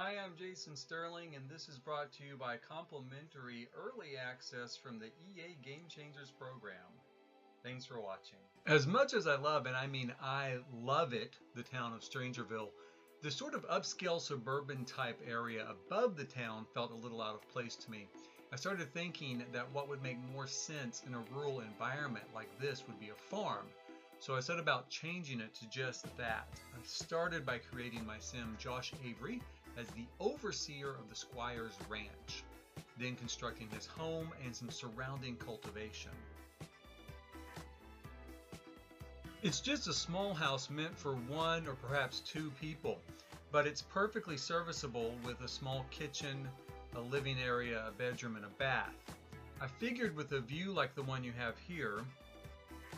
Hi, I'm Jason Sterling, and this is brought to you by complimentary early access from the EA Gamechangers program. Thanks for watching. As much as I love, and I mean I love it, the town of Strangerville, the sort of upscale suburban type area above the town felt a little out of place to me. I started thinking that what would make more sense in a rural environment like this would be a farm. So I set about changing it to just that. I started by creating my sim Josh Avery as the overseer of the Squire's ranch, then constructing his home and some surrounding cultivation. It's just a small house meant for one or perhaps two people, but it's perfectly serviceable with a small kitchen, a living area, a bedroom, and a bath. I figured with a view like the one you have here,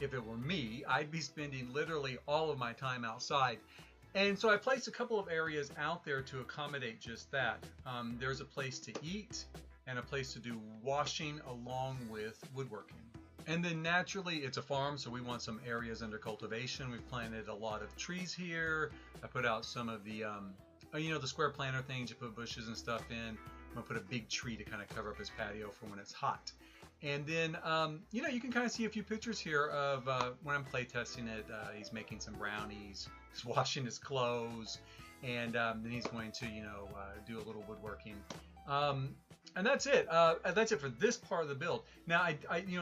if it were me, I'd be spending literally all of my time outside. And so I placed a couple of areas out there to accommodate just that. There's a place to eat and a place to do washing along with woodworking. And then naturally it's a farm, so we want some areas under cultivation. We've planted a lot of trees here. I put out some of the, the square planter things you put bushes and stuff in. I'm gonna put a big tree to kind of cover up his patio for when it's hot. And then, you can kind of see a few pictures here of when I'm play testing it. He's making some brownies, he's washing his clothes, and then he's going to, do a little woodworking. And that's it. That's it for this part of the build. Now,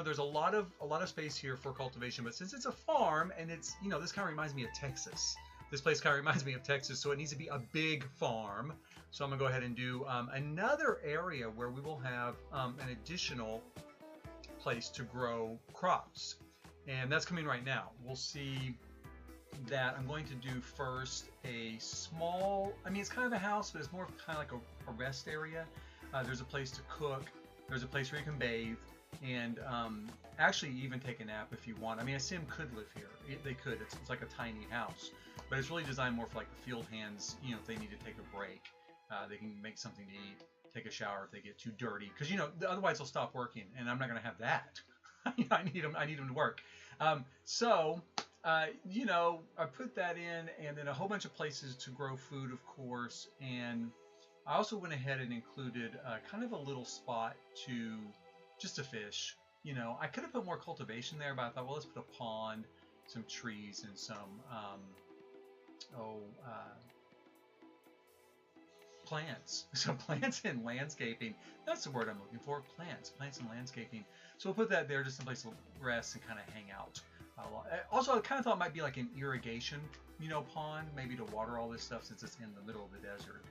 there's a lot of space here for cultivation, but since it's a farm and it's, this kind of reminds me of Texas. This place kind of reminds me of Texas, so it needs to be a big farm. So I'm gonna go ahead and do another area where we will have an additional place to grow crops, and that's coming right now. We'll see that. I'm going to do first a small, it's kind of a house, but it's more kind of like a rest area. There's a place to cook, there's a place where you can bathe, and actually even take a nap if you want. A sim could live here. They could. It's like a tiny house, but it's really designed more for like the field hands. If they need to take a break, they can make something to eat, take a shower if they get too dirty, because otherwise they'll stop working, and I'm not going to have that. I need them to work. I put that in, and then a whole bunch of places to grow food, of course, and I also went ahead and included kind of a little spot just to fish. I could have put more cultivation there, but I thought, well, let's put a pond, some trees, and some plants. So plants and landscaping. That's the word I'm looking for. Plants and landscaping. So we'll put that there, just someplace to rest and kind of hang out. Also, I kind of thought it might be like an irrigation, pond, maybe to water all this stuff since it's in the middle of the desert.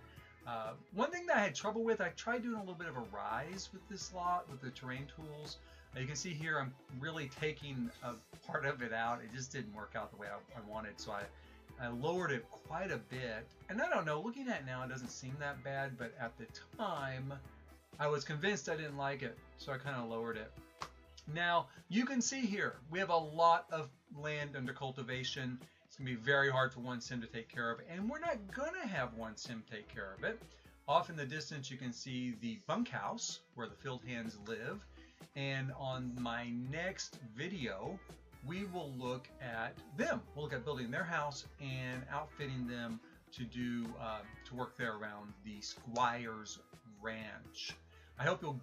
One thing that I had trouble with, I tried doing a little bit of a rise with this lot with the terrain tools. You can see here I'm really taking a part of it out. It just didn't work out the way I wanted, so I lowered it quite a bit. And I don't know, looking at it now, it doesn't seem that bad, but at the time I was convinced I didn't like it, so I kind of lowered it. Now you can see here we have a lot of land under cultivation. It's going to be very hard for one sim to take care of, and we're not going to have one sim take care of it. Off in the distance you can see the bunkhouse where the field hands live, and on my next video we will look at them. We'll look at building their house and outfitting them to work there around the Squire's ranch. I hope you'll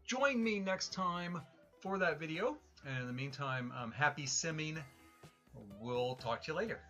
join me next time for that video, and in the meantime, happy simming. We'll talk to you later.